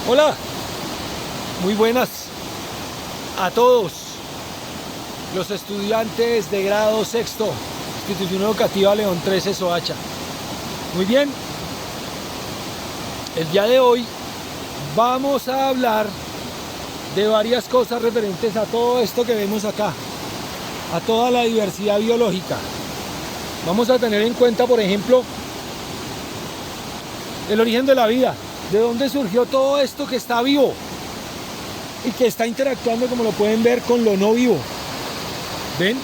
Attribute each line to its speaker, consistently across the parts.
Speaker 1: Hola, muy buenas a todos los estudiantes de grado sexto, Institución Educativa León 13 Soacha. Muy bien, el día de hoy vamos a hablar de varias cosas referentes a todo esto que vemos acá, a toda la diversidad biológica. Vamos a tener en cuenta, por ejemplo, el origen de la vida, de dónde surgió todo esto que está vivo y que está interactuando, como lo pueden ver, con lo no vivo. ¿Ven?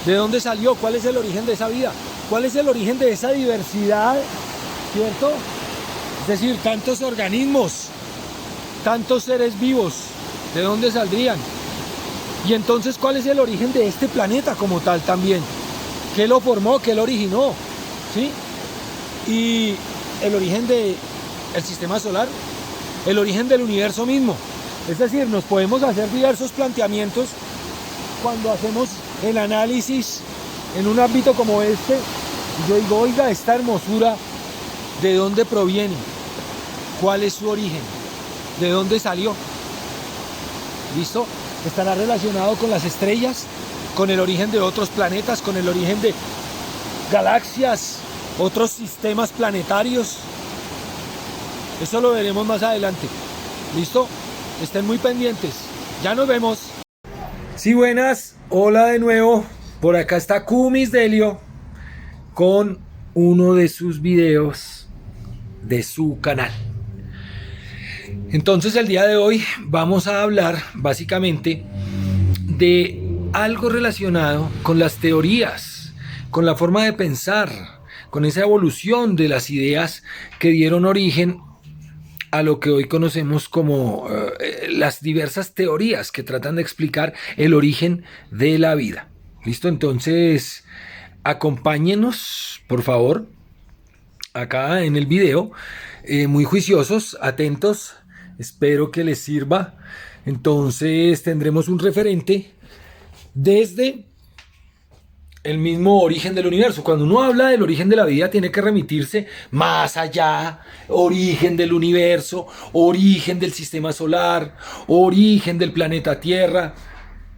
Speaker 1: ¿De dónde salió? ¿Cuál es el origen de esa vida? ¿Cuál es el origen de esa diversidad? ¿Cierto? Es decir, tantos organismos, tantos seres vivos, ¿de dónde saldrían? Y entonces, ¿cuál es el origen de este planeta como tal también? ¿Qué lo formó? ¿Qué lo originó? ¿Sí? Y el origen del sistema solar, el origen del universo mismo. Es decir, nos podemos hacer diversos planteamientos cuando hacemos el análisis en un ámbito como este. Yo digo, oiga, esta hermosura, ¿de dónde proviene? ¿Cuál es su origen? ¿De dónde salió? ¿Listo? ¿Estará relacionado con las estrellas? ¿Con el origen de otros planetas? ¿Con el origen de galaxias? ¿Otros sistemas planetarios? Eso lo veremos más adelante. ¿Listo? Estén muy pendientes. Ya nos vemos. Sí, buenas. Hola de nuevo. Por acá está Cumis Delio con uno de sus videos de su canal. Entonces el día de hoy vamos a hablar básicamente de algo relacionado con las teorías, con la forma de pensar, con esa evolución de las ideas que dieron origen a lo que hoy conocemos como las diversas teorías que tratan de explicar el origen de la vida. ¿Listo? Entonces, acompáñenos, por favor, acá en el video, muy juiciosos, atentos, espero que les sirva. Entonces, tendremos un referente desde el mismo origen del universo. Cuando uno habla del origen de la vida, tiene que remitirse más allá: origen del universo, origen del sistema solar, origen del planeta Tierra,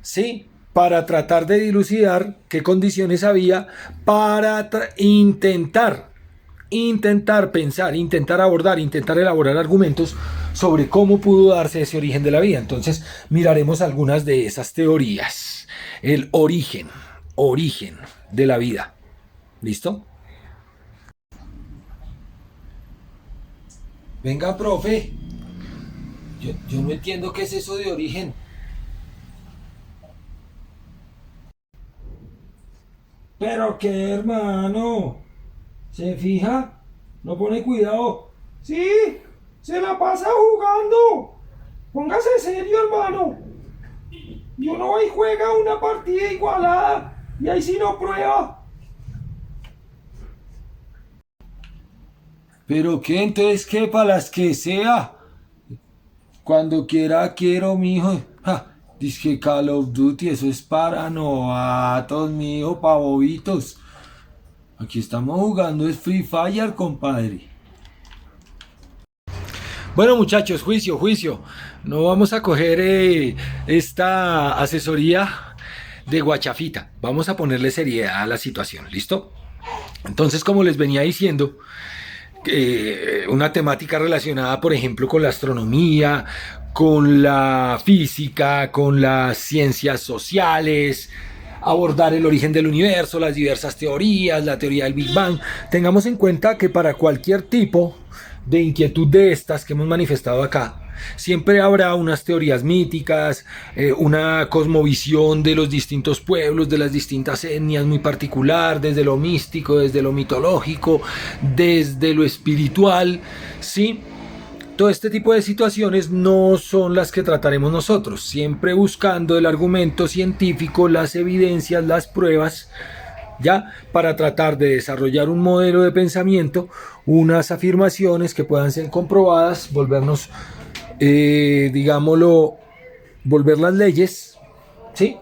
Speaker 1: ¿sí? Para tratar de dilucidar qué condiciones había para intentar pensar, intentar abordar, intentar elaborar argumentos sobre cómo pudo darse ese origen de la vida. Entonces, miraremos algunas de esas teorías. El origen de la vida. ¿Listo? Venga, profe. Yo no entiendo qué es eso de origen. Pero qué, hermano. ¿Se fija? No pone cuidado. Sí, se la pasa jugando. Póngase serio, hermano. Y uno va y juega una partida igualada y ahí sí no prueba. ¿Pero qué? Entonces, ¿qué? Para las que sea. Cuando quiera, quiero, mijo. Dice que Call of Duty, eso es para novatos, mijo, pa' bobitos. Aquí estamos jugando, es Free Fire, compadre. Bueno, muchachos, juicio. No vamos a coger esta asesoría de guachafita. Vamos a ponerle seriedad a la situación, ¿listo? Entonces, como les venía diciendo, una temática relacionada, por ejemplo, con la astronomía, con la física, con las ciencias sociales, abordar el origen del universo, las diversas teorías, la teoría del Big Bang. Tengamos en cuenta que para cualquier tipo de inquietud de estas que hemos manifestado acá, siempre habrá unas teorías míticas, una cosmovisión de los distintos pueblos, de las distintas etnias muy particular, desde lo místico, desde lo mitológico, desde lo espiritual, ¿sí? Todo este tipo de situaciones no son las que trataremos nosotros, siempre buscando el argumento científico, las evidencias, las pruebas, ya, para tratar de desarrollar un modelo de pensamiento, unas afirmaciones que puedan ser comprobadas, volvernos, digámoslo, volver las leyes, ¿sí?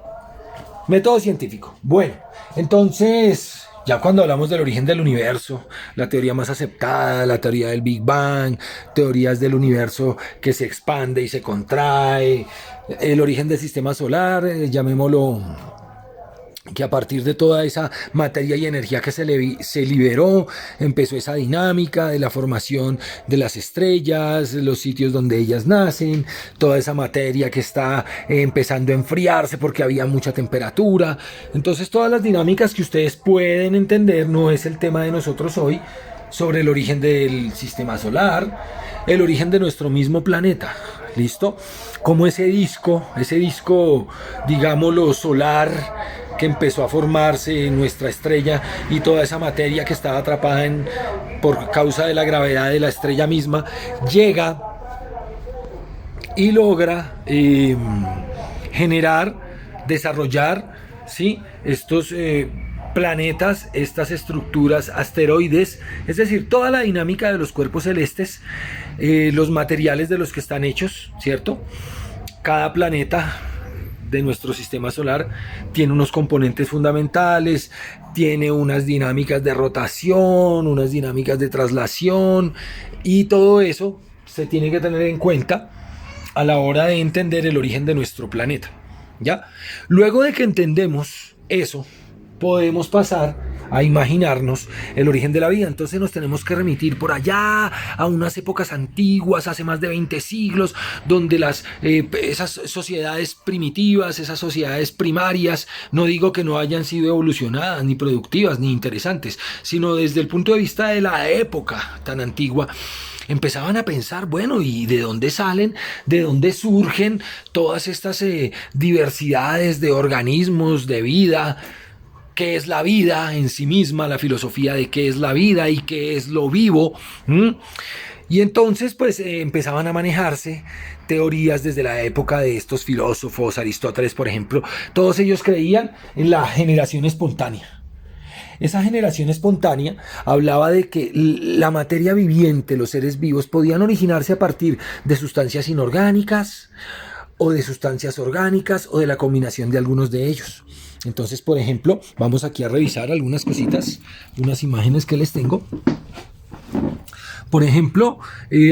Speaker 1: Método científico. Bueno, entonces, Ya cuando hablamos del origen del universo, la teoría más aceptada, la teoría del Big Bang, teorías del universo que se expande y se contrae, el origen del sistema solar, llamémoslo, que a partir de toda esa materia y energía que se liberó, empezó esa dinámica de la formación de las estrellas, los sitios donde ellas nacen, toda esa materia que está empezando a enfriarse porque había mucha temperatura. Entonces todas las dinámicas que ustedes pueden entender, no es el tema de nosotros hoy, sobre el origen del sistema solar, el origen de nuestro mismo planeta. ¿Listo? Como ese disco, digámoslo, solar, que empezó a formarse en nuestra estrella, y toda esa materia que estaba atrapada por causa de la gravedad de la estrella misma, llega y logra generar, desarrollar, ¿sí?, estos planetas, estas estructuras, asteroides, es decir, toda la dinámica de los cuerpos celestes, los materiales de los que están hechos, ¿cierto? Cada planeta de nuestro sistema solar tiene unos componentes fundamentales, tiene unas dinámicas de rotación, unas dinámicas de traslación, y todo eso se tiene que tener en cuenta a la hora de entender el origen de nuestro planeta, ¿ya? Luego de que entendemos eso, podemos pasar a imaginarnos el origen de la vida. Entonces nos tenemos que remitir por allá a unas épocas antiguas, hace más de 20 siglos, donde esas sociedades primitivas, esas sociedades primarias, no digo que no hayan sido evolucionadas, ni productivas, ni interesantes, sino desde el punto de vista de la época tan antigua, empezaban a pensar, bueno, ¿y de dónde salen, de dónde surgen todas estas diversidades de organismos, de vida? ¿Qué es la vida en sí misma? La filosofía de qué es la vida y qué es lo vivo. Y entonces pues empezaban a manejarse teorías desde la época de estos filósofos, Aristóteles por ejemplo. Todos ellos creían en la generación espontánea. Esa generación espontánea hablaba de que la materia viviente, los seres vivos, podían originarse a partir de sustancias inorgánicas o de sustancias orgánicas o de la combinación de algunos de ellos. Entonces, por ejemplo, vamos aquí a revisar algunas cositas, unas imágenes que les tengo. Por ejemplo,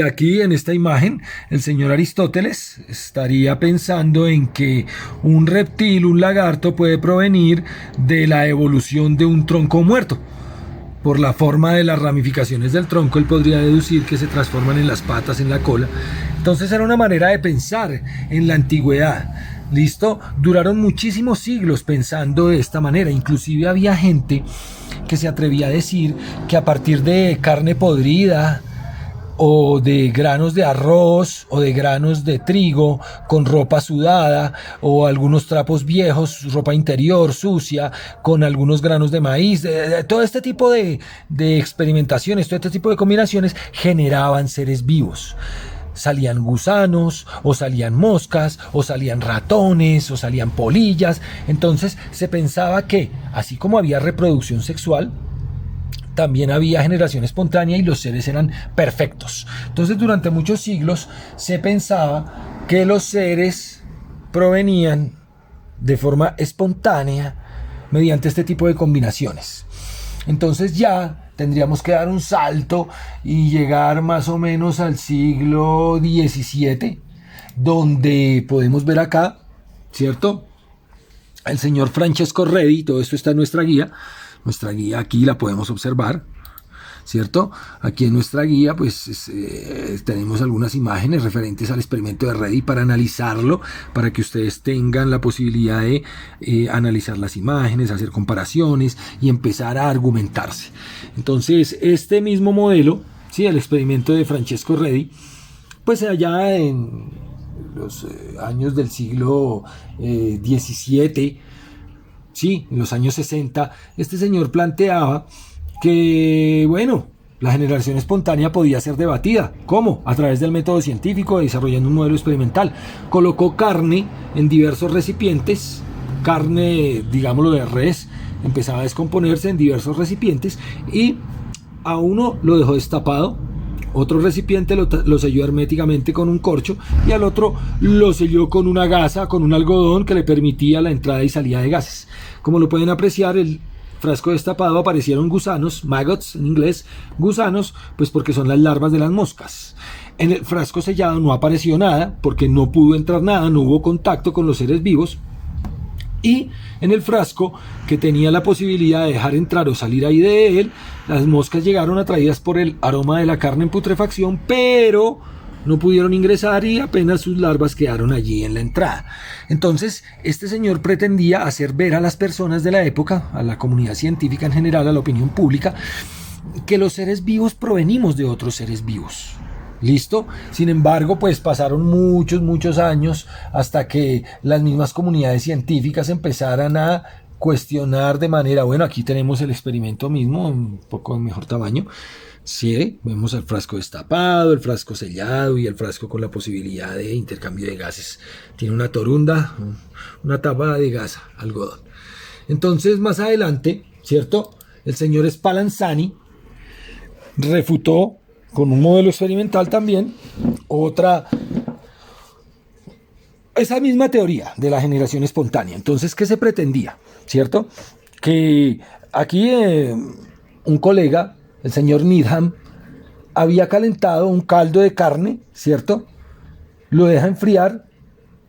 Speaker 1: aquí en esta imagen, el señor Aristóteles estaría pensando en que un reptil, un lagarto, puede provenir de la evolución de un tronco muerto. Por la forma de las ramificaciones del tronco, él podría deducir que se transforman en las patas, en la cola. Entonces era una manera de pensar en la antigüedad. ¿Listo? Duraron muchísimos siglos pensando de esta manera. Inclusive había gente que se atrevía a decir que a partir de carne podrida o de granos de arroz o de granos de trigo con ropa sudada o algunos trapos viejos, ropa interior sucia con algunos granos de maíz, todo este tipo de experimentaciones, todo este tipo de combinaciones generaban seres vivos. Salían gusanos, o salían moscas, o salían ratones, o salían polillas. Entonces se pensaba que, así como había reproducción sexual, también había generación espontánea y los seres eran perfectos. Entonces durante muchos siglos se pensaba que los seres provenían de forma espontánea mediante este tipo de combinaciones. Entonces ya tendríamos que dar un salto y llegar más o menos al siglo XVII, donde podemos ver acá, ¿cierto?, el señor Francesco Redi. Todo esto está en nuestra guía aquí la podemos observar, ¿cierto? Aquí en nuestra guía pues tenemos algunas imágenes referentes al experimento de Redi para analizarlo, para que ustedes tengan la posibilidad de analizar las imágenes, hacer comparaciones y empezar a argumentarse. Entonces este mismo modelo, ¿sí?, el experimento de Francesco Redi, pues allá en los años del siglo XVII, sí, en los años 60, este señor planteaba que, bueno, la generación espontánea podía ser debatida. ¿Cómo? A través del método científico, desarrollando un modelo experimental. Colocó carne en diversos recipientes, carne, digámoslo, de res, empezaba a descomponerse en diversos recipientes, y a uno lo dejó destapado, otro recipiente lo selló herméticamente con un corcho, y al otro lo selló con una gasa, con un algodón que le permitía la entrada y salida de gases. Como lo pueden apreciar, el frasco destapado aparecieron gusanos, maggots en inglés, gusanos, pues porque son las larvas de las moscas. En el frasco sellado no apareció nada, porque no pudo entrar nada, no hubo contacto con los seres vivos. Y en el frasco, que tenía la posibilidad de dejar entrar o salir ahí de él, las moscas llegaron atraídas por el aroma de la carne en putrefacción, pero no pudieron ingresar y apenas sus larvas quedaron allí en la entrada. Entonces, este señor pretendía hacer ver a las personas de la época, a la comunidad científica en general, a la opinión pública, que los seres vivos provenimos de otros seres vivos. ¿Listo? Sin embargo, pues pasaron muchos años hasta que las mismas comunidades científicas empezaran a cuestionar de manera, bueno, aquí tenemos el experimento mismo, un poco de mejor tamaño. Sí, vemos el frasco destapado, el frasco sellado y el frasco con la posibilidad de intercambio de gases. Tiene una torunda, una tapa de gas, algodón. Entonces, más adelante, ¿cierto? El señor Spallanzani refutó con un modelo experimental también esa misma teoría de la generación espontánea. Entonces, ¿qué se pretendía? ¿Cierto? Que aquí un colega, el señor Needham, había calentado un caldo de carne, ¿cierto? Lo deja enfriar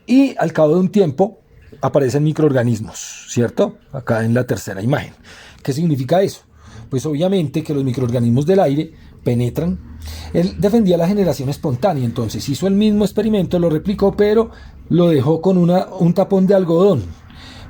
Speaker 1: y al cabo de un tiempo aparecen microorganismos, ¿cierto? Acá en la tercera imagen. ¿Qué significa eso? Pues obviamente que los microorganismos del aire penetran. Él defendía la generación espontánea, entonces hizo el mismo experimento, lo replicó, pero lo dejó con un tapón de algodón,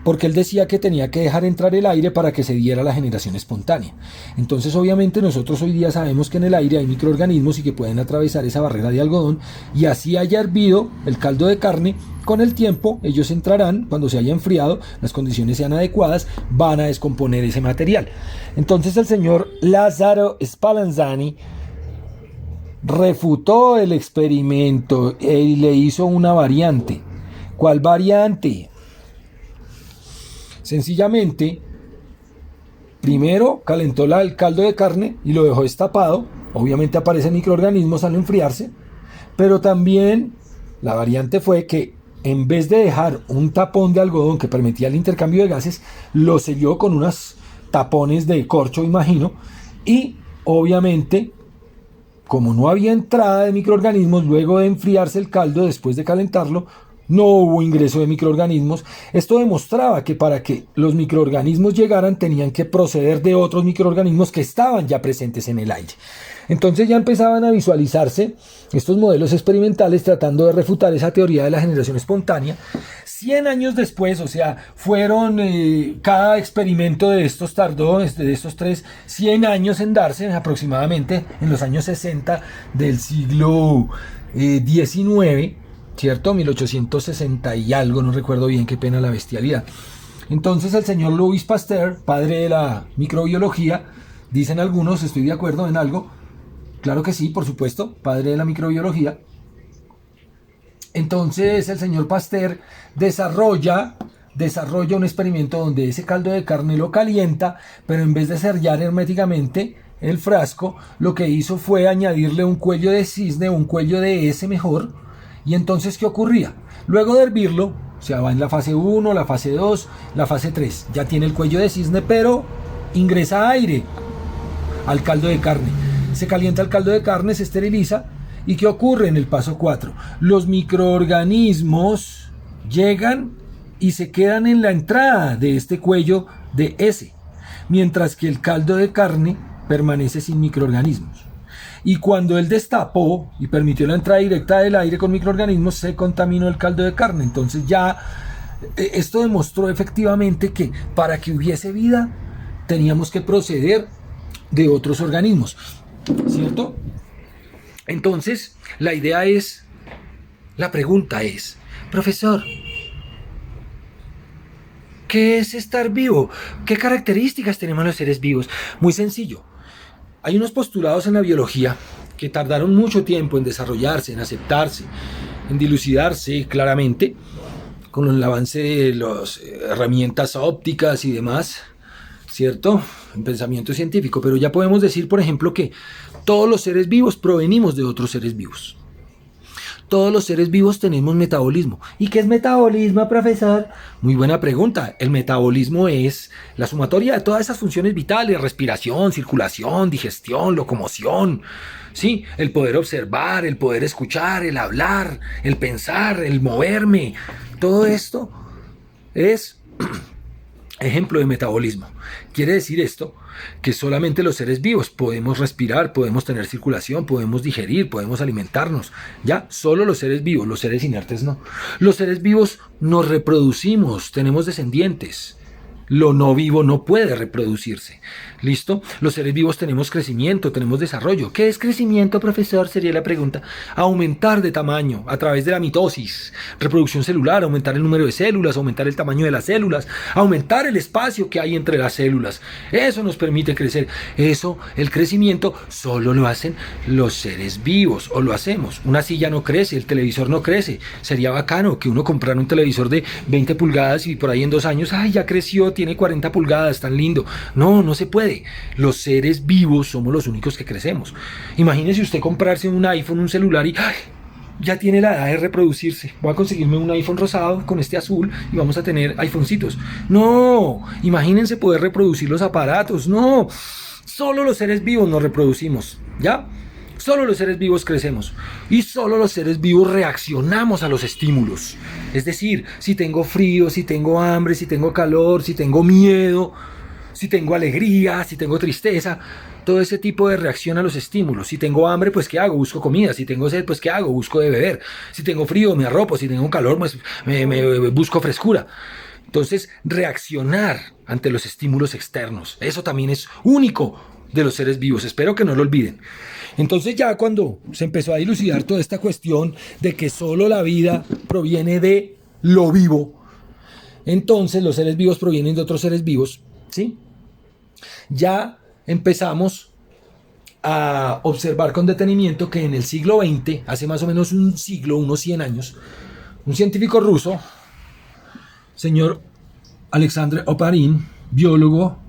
Speaker 1: porque él decía que tenía que dejar entrar el aire para que se diera la generación espontánea. Entonces obviamente nosotros hoy día sabemos que en el aire hay microorganismos y que pueden atravesar esa barrera de algodón, y así haya hervido el caldo de carne, con el tiempo ellos entrarán, cuando se haya enfriado, las condiciones sean adecuadas, van a descomponer ese material. Entonces el señor Lazzaro Spallanzani refutó el experimento y le hizo una variante. ¿Cuál variante? Sencillamente, primero calentó el caldo de carne y lo dejó destapado. Obviamente aparecen microorganismos al enfriarse, pero también la variante fue que en vez de dejar un tapón de algodón que permitía el intercambio de gases, lo selló con unos tapones de corcho, imagino, y obviamente, como no había entrada de microorganismos, luego de enfriarse el caldo, después de calentarlo, no hubo ingreso de microorganismos. Esto demostraba que para que los microorganismos llegaran tenían que proceder de otros microorganismos que estaban ya presentes en el aire. Entonces ya empezaban a visualizarse estos modelos experimentales tratando de refutar esa teoría de la generación espontánea. 100 años después, o sea, fueron cada experimento de estos tardó, de estos tres, 100 años en darse, aproximadamente en los años 60 del siglo XIX, ¿cierto? 1860 y algo, no recuerdo bien, qué pena la bestialidad. Entonces el señor Louis Pasteur, padre de la microbiología, dicen algunos, estoy de acuerdo en algo, claro que sí, por supuesto, padre de la microbiología. Entonces el señor Pasteur desarrolla un experimento donde ese caldo de carne lo calienta, pero en vez de sellar herméticamente el frasco, lo que hizo fue añadirle un cuello de cisne, un cuello de ese mejor. Y entonces, ¿qué ocurría? Luego de hervirlo, o sea, va en la fase 1, la fase 2, la fase 3. Ya tiene el cuello de cisne, pero ingresa aire al caldo de carne. Se calienta el caldo de carne, se esteriliza. ¿Y qué ocurre en el paso 4? Los microorganismos llegan y se quedan en la entrada de este cuello de S, mientras que el caldo de carne permanece sin microorganismos. Y cuando él destapó y permitió la entrada directa del aire con microorganismos, se contaminó el caldo de carne. Entonces ya esto demostró efectivamente que para que hubiese vida teníamos que proceder de otros organismos, ¿cierto? Entonces la pregunta es, profesor, ¿qué es estar vivo? ¿Qué características tenemos los seres vivos? Muy sencillo. Hay unos postulados en la biología que tardaron mucho tiempo en desarrollarse, en aceptarse, en dilucidarse claramente con el avance de las herramientas ópticas y demás, ¿cierto? En pensamiento científico, pero ya podemos decir, por ejemplo, que todos los seres vivos provenimos de otros seres vivos. Todos los seres vivos tenemos metabolismo. ¿Y qué es metabolismo, profesor? Muy buena pregunta. El metabolismo es la sumatoria de todas esas funciones vitales: respiración, circulación, digestión, locomoción. Sí, el poder observar, el poder escuchar, el hablar, el pensar, el moverme. Todo esto es ejemplo de metabolismo. Quiere decir esto que solamente los seres vivos podemos respirar, podemos tener circulación, podemos digerir, podemos alimentarnos. Ya, solo los seres vivos, los seres inertes no. Los seres vivos nos reproducimos, tenemos descendientes. Lo no vivo no puede reproducirse. ¿Listo? Los seres vivos tenemos crecimiento, tenemos desarrollo. ¿Qué es crecimiento, profesor? Sería la pregunta. Aumentar de tamaño a través de la mitosis, reproducción celular, aumentar el número de células, aumentar el tamaño de las células, aumentar el espacio que hay entre las células. Eso nos permite crecer. Eso, el crecimiento, solo lo hacen los seres vivos, o lo hacemos. Una silla no crece, el televisor no crece. Sería bacano que uno comprara un televisor de 20 pulgadas y por ahí en 2 años, ¡ay, ya creció! Tiene 40 pulgadas, tan lindo. No, no se puede. Los seres vivos somos los únicos que crecemos. Imagínese usted comprarse un iPhone, un celular y ¡ay! Ya tiene la edad de reproducirse. Voy a conseguirme un iPhone rosado con este azul y vamos a tener iPhonecitos. No, imagínense poder reproducir los aparatos. No, solo los seres vivos nos reproducimos. ¿Ya? Solo los seres vivos crecemos y solo los seres vivos reaccionamos a los estímulos. Es decir, si tengo frío, si tengo hambre, si tengo calor, si tengo miedo, si tengo alegría, si tengo tristeza, todo ese tipo de reacción a los estímulos. Si tengo hambre, pues ¿qué hago? Busco comida. Si tengo sed, pues ¿qué hago? Busco de beber. Si tengo frío, me arropo. Si tengo calor, pues me busco frescura. Entonces, reaccionar ante los estímulos externos, eso también es único de los seres vivos. Espero que no lo olviden. Entonces ya cuando se empezó a dilucidar toda esta cuestión de que solo la vida proviene de lo vivo, entonces los seres vivos provienen de otros seres vivos, ¿sí? Ya empezamos a observar con detenimiento que en el siglo XX, hace más o menos un siglo, unos 100 años, un científico ruso, señor Alexandre Oparin, biólogo,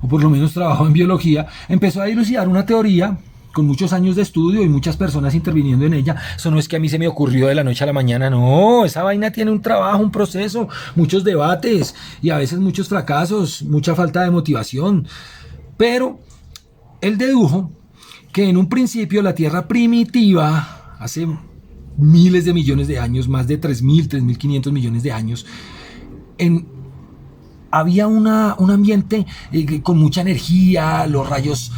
Speaker 1: o por lo menos trabajó en biología, empezó a dilucidar una teoría con muchos años de estudio y muchas personas interviniendo en ella. Eso no es que a mí se me ocurrió de la noche a la mañana, no, esa vaina tiene un trabajo, un proceso, muchos debates y a veces muchos fracasos, mucha falta de motivación. Pero él dedujo que en un principio la Tierra primitiva, hace miles de millones de años, más de 3.000, 3.500 millones de años, había un ambiente con mucha energía, los rayos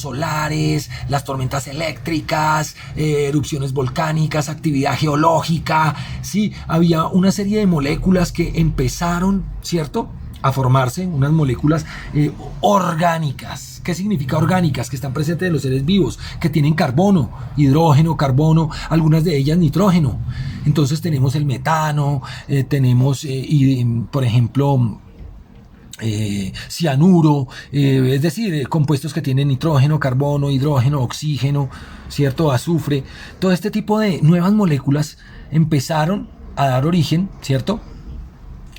Speaker 1: solares, las tormentas eléctricas, erupciones volcánicas, actividad geológica, sí, había una serie de moléculas que empezaron, ¿cierto?, a formarse, unas moléculas orgánicas. ¿Qué significa orgánicas? Que están presentes en los seres vivos, que tienen carbono, hidrógeno, carbono, algunas de ellas nitrógeno. Entonces tenemos el metano, tenemos, por ejemplo, cianuro, es decir, compuestos que tienen nitrógeno, carbono, hidrógeno, oxígeno, ¿cierto? Azufre. Todo este tipo de nuevas moléculas empezaron a dar origen, ¿cierto?,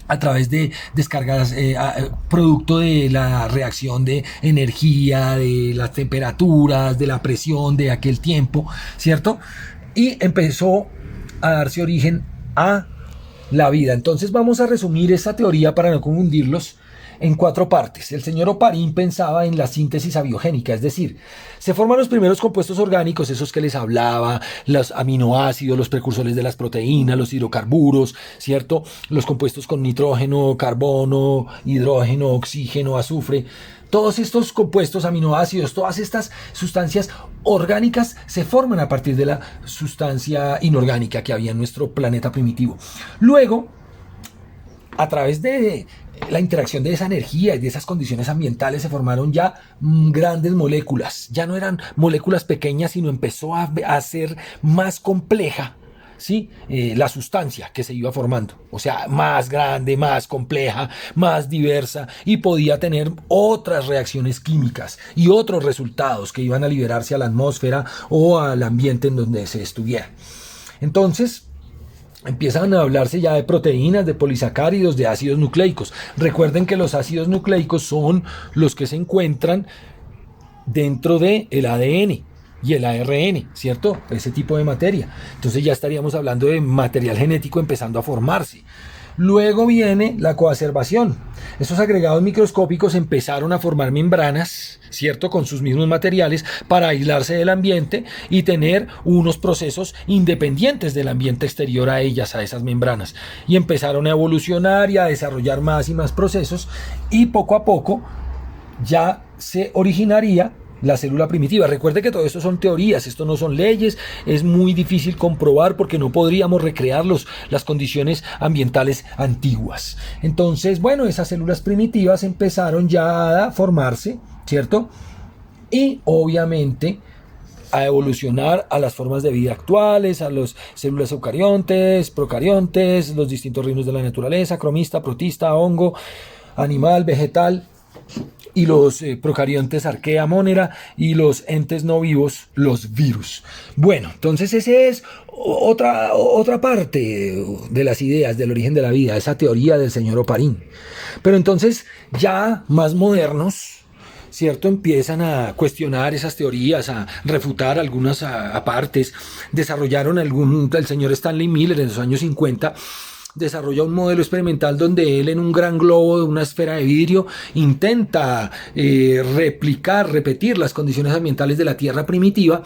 Speaker 1: a través de descargas, producto de la reacción de energía, de las temperaturas, de la presión de aquel tiempo, ¿cierto? Y empezó a darse origen a la vida. Entonces vamos a resumir esta teoría para no confundirlos en 4 partes. El señor Oparin pensaba en la síntesis abiogénica, es decir, se forman los primeros compuestos orgánicos, esos que les hablaba, los aminoácidos, los precursores de las proteínas, los hidrocarburos, ¿cierto? Los compuestos con nitrógeno, carbono, hidrógeno, oxígeno, azufre. Todos estos compuestos, aminoácidos, todas estas sustancias orgánicas se forman a partir de la sustancia inorgánica que había en nuestro planeta primitivo. Luego, a través de la interacción de esa energía y de esas condiciones ambientales se formaron ya grandes moléculas. Ya no eran moléculas pequeñas, sino empezó a ser más compleja, ¿sí? La sustancia que se iba formando. O sea, más grande, más compleja, más diversa y podía tener otras reacciones químicas y otros resultados que iban a liberarse a la atmósfera o al ambiente en donde se estuviera. Entonces, empiezan a hablarse ya de proteínas, de polisacáridos, de ácidos nucleicos. Recuerden que los ácidos nucleicos son los que se encuentran dentro del ADN, y el ARN, ¿cierto? Ese tipo de materia. Entonces ya estaríamos hablando de material genético empezando a formarse. Luego viene la coacervación. Esos agregados microscópicos empezaron a formar membranas, ¿cierto? Con sus mismos materiales para aislarse del ambiente y tener unos procesos independientes del ambiente exterior a ellas, a esas membranas. Y empezaron a evolucionar y a desarrollar más y más procesos y poco a poco ya se originaría la célula primitiva. Recuerde que todo esto son teorías, esto no son leyes, es muy difícil comprobar porque no podríamos recrear las condiciones ambientales antiguas. Entonces, bueno, esas células primitivas empezaron ya a formarse, ¿cierto? Y obviamente a evolucionar a las formas de vida actuales, a las células eucariontes, procariontes, los distintos reinos de la naturaleza, cromista, protista, hongo, animal, vegetal, y los procariontes arquea, monera, y los entes no vivos, los virus. Bueno, entonces ese es otra parte de las ideas del origen de la vida, esa teoría del señor Oparín. Pero entonces ya más modernos, ¿cierto? Empiezan a cuestionar esas teorías, a refutar algunas apartes. Desarrollaron el señor Stanley Miller en los años 50, desarrolla un modelo experimental donde él en un gran globo de una esfera de vidrio intenta repetir las condiciones ambientales de la Tierra primitiva,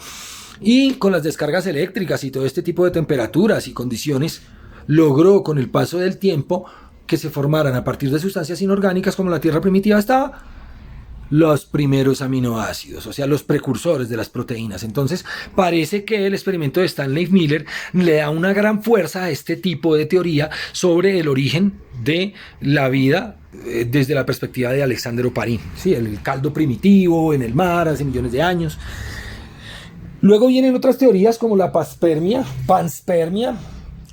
Speaker 1: y con las descargas eléctricas y todo este tipo de temperaturas y condiciones logró con el paso del tiempo que se formaran a partir de sustancias inorgánicas como la Tierra primitiva estaba, los primeros aminoácidos, o sea, los precursores de las proteínas. Entonces, parece que el experimento de Stanley Miller le da una gran fuerza a este tipo de teoría sobre el origen de la vida desde la perspectiva de Alexander Oparín. Sí, el caldo primitivo en el mar hace millones de años. Luego vienen otras teorías como la panspermia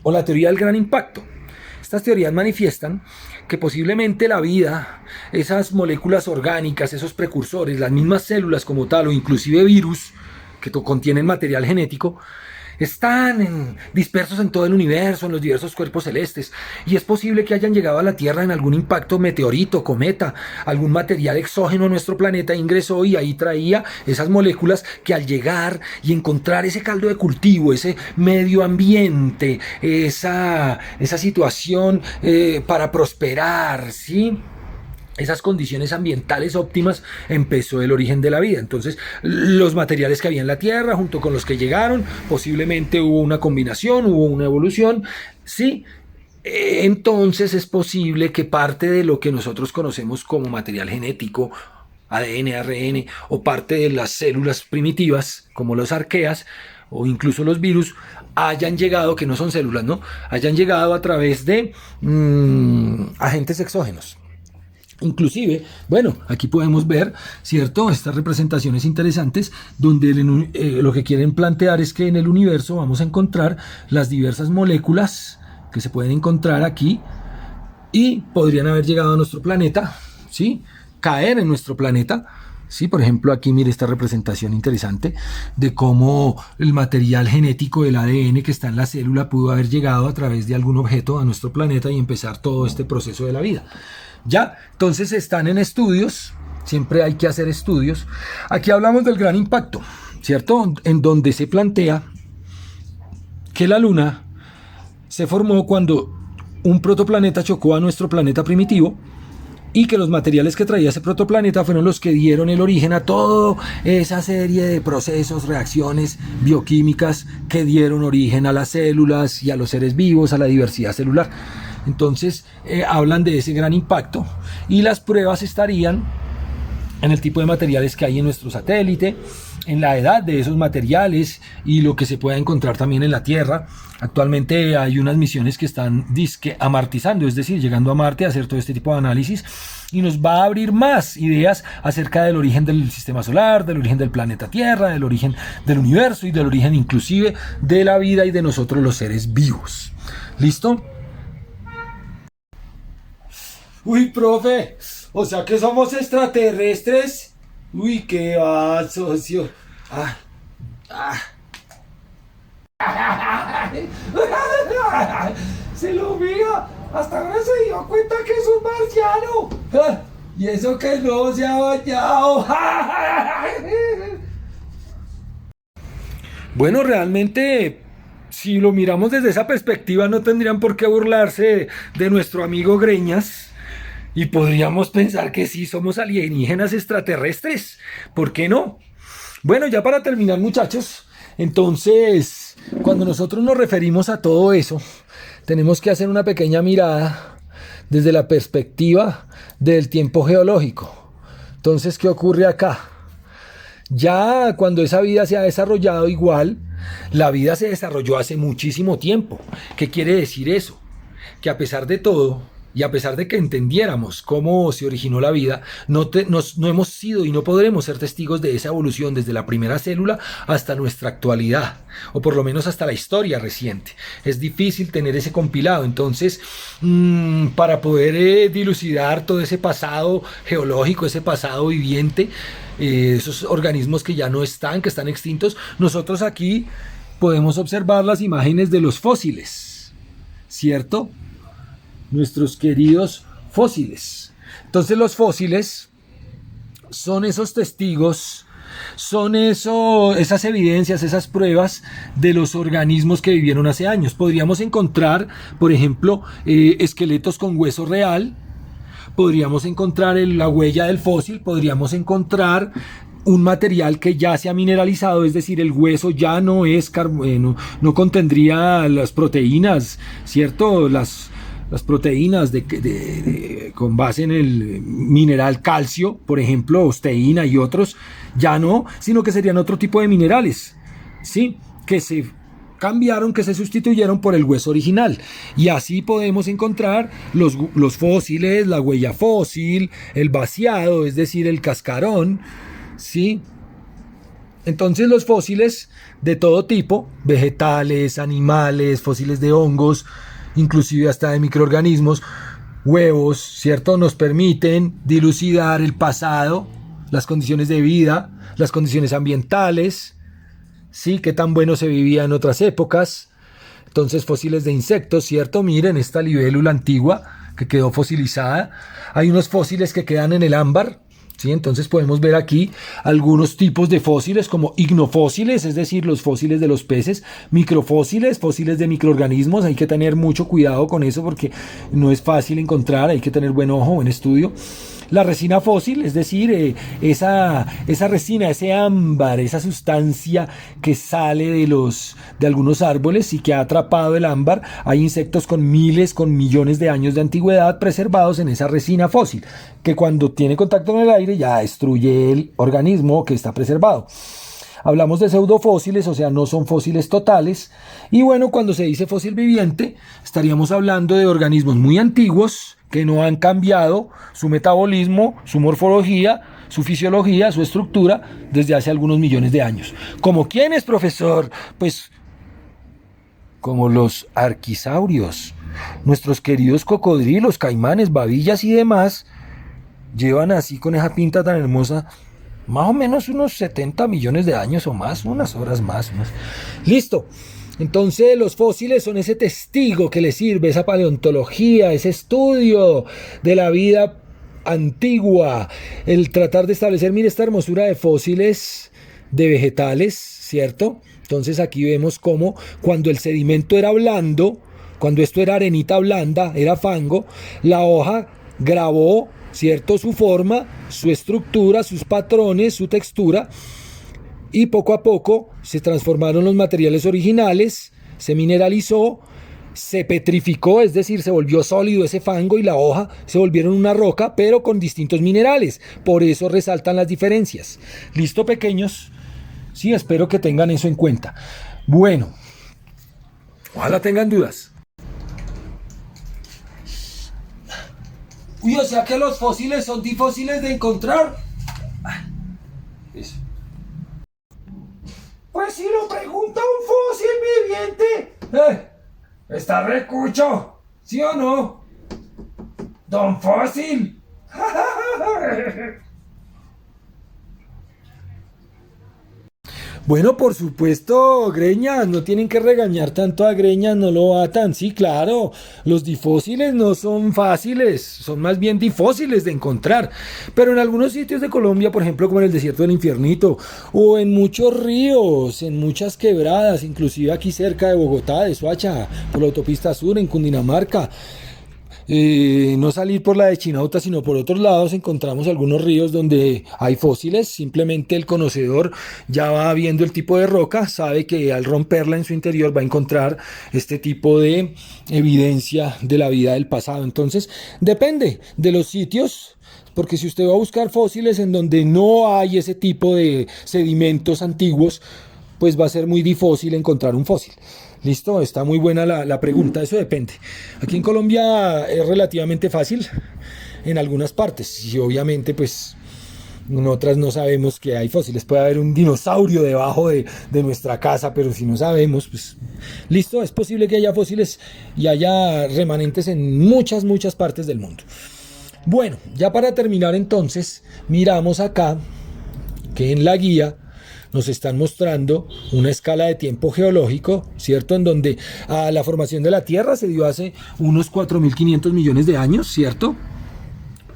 Speaker 1: o la teoría del gran impacto. Estas teorías manifiestan que posiblemente la vida, esas moléculas orgánicas, esos precursores, las mismas células como tal o inclusive virus que contienen material genético, están dispersos en todo el universo, en los diversos cuerpos celestes, y es posible que hayan llegado a la Tierra en algún impacto meteorito, cometa, algún material exógeno a nuestro planeta ingresó y ahí traía esas moléculas que al llegar y encontrar ese caldo de cultivo, ese medio ambiente, esa situación para prosperar, ¿sí?, esas condiciones ambientales óptimas, empezó el origen de la vida. Entonces, los materiales que había en la Tierra, junto con los que llegaron, posiblemente hubo una combinación, hubo una evolución, ¿sí? Entonces es posible que parte de lo que nosotros conocemos como material genético, ADN, ARN, o parte de las células primitivas, como los arqueas, o incluso los virus, hayan llegado, que no son células, ¿no?, hayan llegado a través de agentes exógenos. Inclusive, bueno, aquí podemos ver, ¿cierto?, estas representaciones interesantes donde lo que quieren plantear es que en el universo vamos a encontrar las diversas moléculas que se pueden encontrar aquí y podrían haber llegado a nuestro planeta, ¿sí?, caer en nuestro planeta. Sí, por ejemplo, aquí mire esta representación interesante de cómo el material genético del ADN que está en la célula pudo haber llegado a través de algún objeto a nuestro planeta y empezar todo este proceso de la vida. Ya, entonces están en estudios, siempre hay que hacer estudios. Aquí hablamos del gran impacto, ¿cierto?, en donde se plantea que la Luna se formó cuando un protoplaneta chocó a nuestro planeta primitivo, y que los materiales que traía ese protoplaneta fueron los que dieron el origen a toda esa serie de procesos, reacciones bioquímicas que dieron origen a las células y a los seres vivos, a la diversidad celular. Entonces hablan de ese gran impacto y las pruebas estarían en el tipo de materiales que hay en nuestro satélite, en la edad de esos materiales y lo que se pueda encontrar también en la Tierra. Actualmente hay unas misiones que están amartizando, es decir, llegando a Marte a hacer todo este tipo de análisis, y nos va a abrir más ideas acerca del origen del sistema solar, del origen del planeta Tierra, del origen del universo y del origen inclusive de la vida y de nosotros los seres vivos. ¿Listo? Uy, profe, o sea que somos extraterrestres. Uy, qué va, socio. Se lo mira, hasta ahora se dio cuenta que es un marciano. Y eso que no se ha bañado. Bueno, realmente, si lo miramos desde esa perspectiva, no tendrían por qué burlarse de nuestro amigo Greñas. Y podríamos pensar que sí somos alienígenas extraterrestres. ¿Por qué no? Bueno, ya para terminar, muchachos, entonces, cuando nosotros nos referimos a todo eso, tenemos que hacer una pequeña mirada desde la perspectiva del tiempo geológico. Entonces, ¿qué ocurre acá? Ya cuando esa vida se ha desarrollado igual, la vida se desarrolló hace muchísimo tiempo. ¿Qué quiere decir eso? Que a pesar de todo, y a pesar de que entendiéramos cómo se originó la vida, no hemos sido y no podremos ser testigos de esa evolución desde la primera célula hasta nuestra actualidad, o por lo menos hasta la historia reciente. Es difícil tener ese compilado, entonces, para poder dilucidar todo ese pasado geológico, ese pasado viviente, esos organismos que ya no están, que están extintos, nosotros aquí podemos observar las imágenes de los fósiles, ¿cierto? Nuestros queridos fósiles. Entonces los fósiles son esos testigos, son esas evidencias, esas pruebas de los organismos que vivieron hace años. Podríamos encontrar, por ejemplo, esqueletos con hueso real, podríamos encontrar la huella del fósil, podríamos encontrar un material que ya se ha mineralizado, es decir, el hueso ya no es no contendría las proteínas, ¿cierto? Las proteínas con base en el mineral calcio, por ejemplo, osteína y otros, ya no, sino que serían otro tipo de minerales, ¿sí? Que se cambiaron, que se sustituyeron por el hueso original. Y así podemos encontrar los fósiles, la huella fósil, el vaciado, es decir, el cascarón, ¿sí? Entonces los fósiles de todo tipo, vegetales, animales, fósiles de hongos, inclusive hasta de microorganismos, huevos, ¿cierto? Nos permiten dilucidar el pasado, las condiciones de vida, las condiciones ambientales, ¿sí? Qué tan bueno se vivía en otras épocas. Entonces fósiles de insectos, ¿cierto? Miren esta libélula antigua que quedó fosilizada. Hay unos fósiles que quedan en el ámbar, ¿sí? Entonces podemos ver aquí algunos tipos de fósiles como ignofósiles, es decir, los fósiles de los peces, microfósiles, fósiles de microorganismos. Hay que tener mucho cuidado con eso porque no es fácil encontrar, hay que tener buen ojo, buen estudio. La resina fósil, es decir, esa resina, ese ámbar, esa sustancia que sale de algunos árboles y que ha atrapado el ámbar. Hay insectos con miles, con millones de años de antigüedad preservados en esa resina fósil, que cuando tiene contacto con el aire ya destruye el organismo que está preservado. Hablamos de pseudofósiles, o sea, no son fósiles totales. Y bueno, cuando se dice fósil viviente, estaríamos hablando de organismos muy antiguos que no han cambiado su metabolismo, su morfología, su fisiología, su estructura desde hace algunos millones de años. ¿Como quiénes, profesor? Pues como los arquisaurios, nuestros queridos cocodrilos, caimanes, babillas y demás, llevan así con esa pinta tan hermosa más o menos unos 70 millones de años o más, unas horas más. Listo. Entonces los fósiles son ese testigo que le sirve, esa paleontología, ese estudio de la vida antigua, el tratar de establecer, mire esta hermosura de fósiles de vegetales, ¿cierto? Entonces aquí vemos cómo cuando el sedimento era blando, cuando esto era arenita blanda, era fango, la hoja grabó, ¿cierto? Su forma, su estructura, sus patrones, su textura, y poco a poco se transformaron los materiales originales, se mineralizó, se petrificó, es decir, se volvió sólido ese fango y la hoja se volvieron una roca, pero con distintos minerales. Por eso resaltan las diferencias. ¿Listo, pequeños? Sí, espero que tengan eso en cuenta. Bueno, ojalá tengan dudas. Uy, o sea que los fósiles son difíciles de encontrar. Eso. Pues si lo pregunta un fósil viviente. Está recucho, ¿sí o no? Don Fósil. Bueno, por supuesto, Greñas, no tienen que regañar tanto a Greñas, no lo atan. Sí, claro, los difósiles no son fáciles, son más bien difóciles de encontrar. Pero en algunos sitios de Colombia, por ejemplo, como en el desierto del Infiernito, o en muchos ríos, en muchas quebradas, inclusive aquí cerca de Bogotá, de Soacha, por la autopista sur, en Cundinamarca. No salir por la de Chinauta, sino por otros lados, encontramos algunos ríos donde hay fósiles. Simplemente el conocedor ya va viendo el tipo de roca, sabe que al romperla en su interior va a encontrar este tipo de evidencia de la vida del pasado. Entonces, depende de los sitios. Porque si usted va a buscar fósiles en donde no hay ese tipo de sedimentos antiguos, pues va a ser muy difícil encontrar un fósil. Listo, está muy buena la pregunta, eso depende. Aquí en Colombia es relativamente fácil en algunas partes y obviamente pues en otras no sabemos que hay fósiles. Puede haber un dinosaurio debajo de nuestra casa, pero si no sabemos, pues listo, es posible que haya fósiles y haya remanentes en muchas partes del mundo. Bueno, ya para terminar entonces, miramos acá que en la guía nos están mostrando una escala de tiempo geológico, ¿cierto? En donde la formación de la Tierra se dio hace unos 4.500 millones de años, ¿cierto?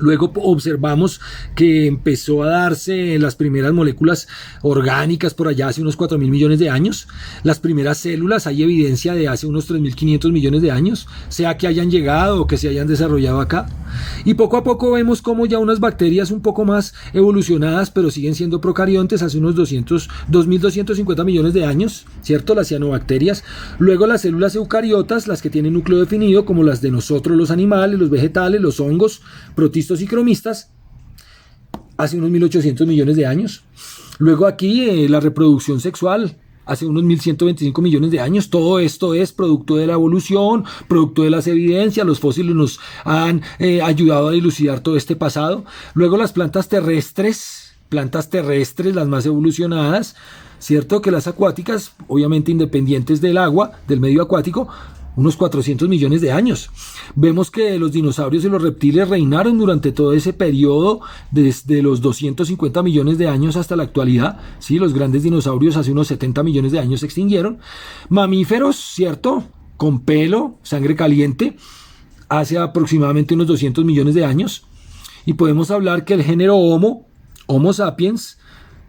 Speaker 1: Luego observamos que empezó a darse las primeras moléculas orgánicas por allá hace unos 4.000 millones de años. Las primeras células, hay evidencia de hace unos 3.500 millones de años, sea que hayan llegado o que se hayan desarrollado acá. Y poco a poco vemos como ya unas bacterias un poco más evolucionadas, pero siguen siendo procariontes, hace unos 2.250 millones de años, ¿cierto? Las cianobacterias. Luego las células eucariotas, las que tienen núcleo definido, como las de nosotros, los animales, los vegetales, los hongos, protistas y cromistas, hace unos 1.800 millones de años. Luego aquí la reproducción sexual, hace unos 1.125 millones de años. Todo esto es producto de la evolución, producto de las evidencias. Los fósiles nos han ayudado a dilucidar todo este pasado. Luego las plantas terrestres, las más evolucionadas, cierto que las acuáticas, obviamente independientes del agua, del medio acuático, unos 400 millones de años. Vemos que los dinosaurios y los reptiles reinaron durante todo ese periodo, desde los 250 millones de años hasta la actualidad. Sí, los grandes dinosaurios hace unos 70 millones de años se extinguieron. Mamíferos, ¿cierto? Con pelo, sangre caliente, hace aproximadamente unos 200 millones de años. Y podemos hablar que el género Homo sapiens,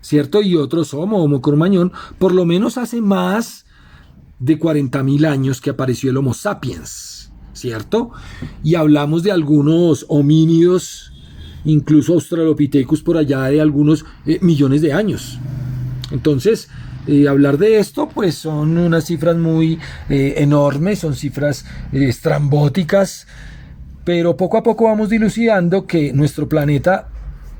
Speaker 1: ¿cierto? Y otros Homo Cromagnon, por lo menos hace más de 40.000 años que apareció el Homo sapiens, ¿cierto? Y hablamos de algunos homínidos, incluso Australopithecus por allá de algunos millones de años. Entonces, hablar de esto, pues son unas cifras muy enormes, son cifras estrambóticas, pero poco a poco vamos dilucidando que nuestro planeta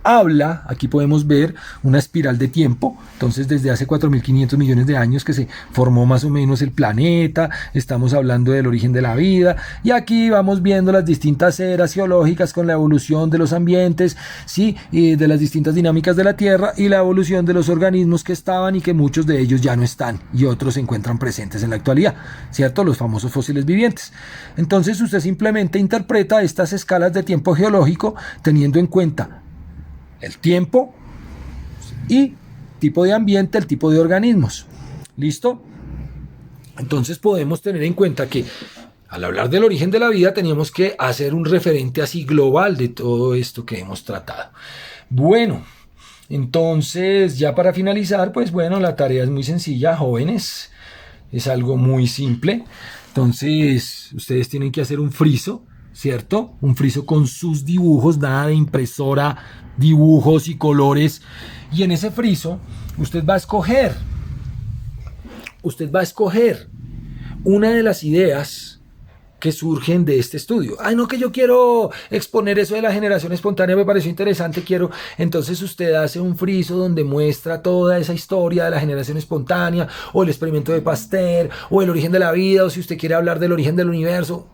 Speaker 1: habla. Aquí podemos ver una espiral de tiempo. Entonces desde hace 4.500 millones de años que se formó más o menos el planeta, estamos hablando del origen de la vida, y aquí vamos viendo las distintas eras geológicas con la evolución de los ambientes, ¿sí? Y de las distintas dinámicas de la Tierra y la evolución de los organismos que estaban y que muchos de ellos ya no están y otros se encuentran presentes en la actualidad, ¿cierto? Los famosos fósiles vivientes. Entonces usted simplemente interpreta estas escalas de tiempo geológico teniendo en cuenta el tiempo y tipo de ambiente, el tipo de organismos. ¿Listo? Entonces podemos tener en cuenta que al hablar del origen de la vida teníamos que hacer un referente así global de todo esto que hemos tratado. Bueno, entonces ya para finalizar, pues bueno, la tarea es muy sencilla, jóvenes. Es algo muy simple. Entonces ustedes tienen que hacer un friso, ¿cierto? Un friso con sus dibujos, nada de impresora, dibujos y colores. Y en ese friso usted va a escoger una de las ideas que surgen de este estudio. Ay, no, que yo quiero exponer eso de la generación espontánea, me pareció interesante, quiero. Entonces usted hace un friso donde muestra toda esa historia de la generación espontánea, o el experimento de Pasteur, o el origen de la vida, o si usted quiere hablar del origen del universo,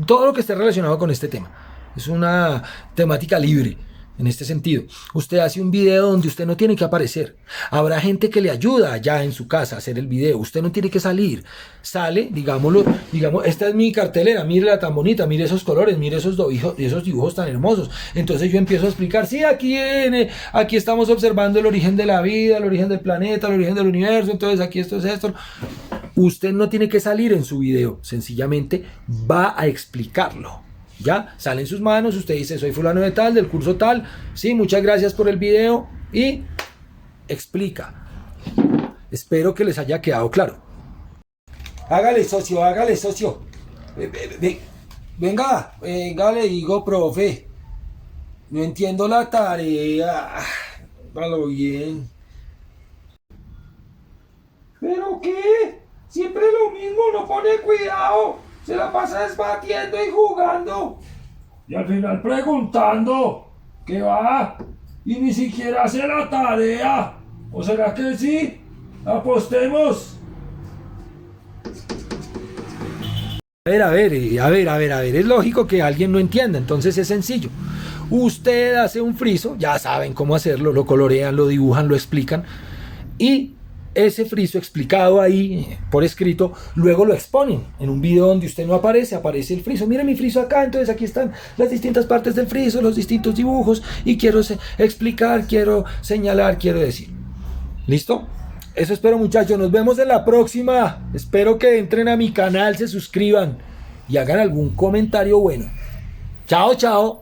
Speaker 1: todo lo que esté relacionado con este tema. Es una temática libre, en este sentido. Usted hace un video donde usted no tiene que aparecer. Habrá gente que le ayuda allá en su casa a hacer el video. Usted no tiene que salir. Sale, digámoslo, esta es mi cartelera, mírela tan bonita, mire esos colores, mire esos dibujos tan hermosos. Entonces yo empiezo a explicar, sí, aquí estamos observando el origen de la vida, el origen del planeta, el origen del universo, entonces aquí esto es esto. Usted no tiene que salir en su video, sencillamente va a explicarlo. Ya, sale en sus manos, usted dice, soy fulano de tal, del curso tal, sí, muchas gracias por el video, y explica. Espero que les haya quedado claro. Hágale, socio, hágale, socio. Venga, le digo, profe. No entiendo la tarea. Hágalo bien. ¿Pero qué? Siempre lo mismo, no pone cuidado. Se la pasa desbatiendo y jugando. Y al final preguntando. ¿Qué va? Y ni siquiera hace la tarea. ¿O será que sí? Apostemos. A ver. Es lógico que alguien no entienda. Entonces es sencillo. Usted hace un friso. Ya saben cómo hacerlo. Lo colorean, lo dibujan, lo explican. Y ese friso explicado ahí por escrito, luego lo exponen en un video donde usted no aparece el friso. Mire mi friso acá, entonces aquí están las distintas partes del friso, los distintos dibujos, y quiero explicar, quiero señalar, quiero decir. ¿Listo? Eso espero, muchachos. Nos vemos en la próxima. Espero que entren a mi canal, se suscriban y hagan algún comentario bueno. Chao, chao.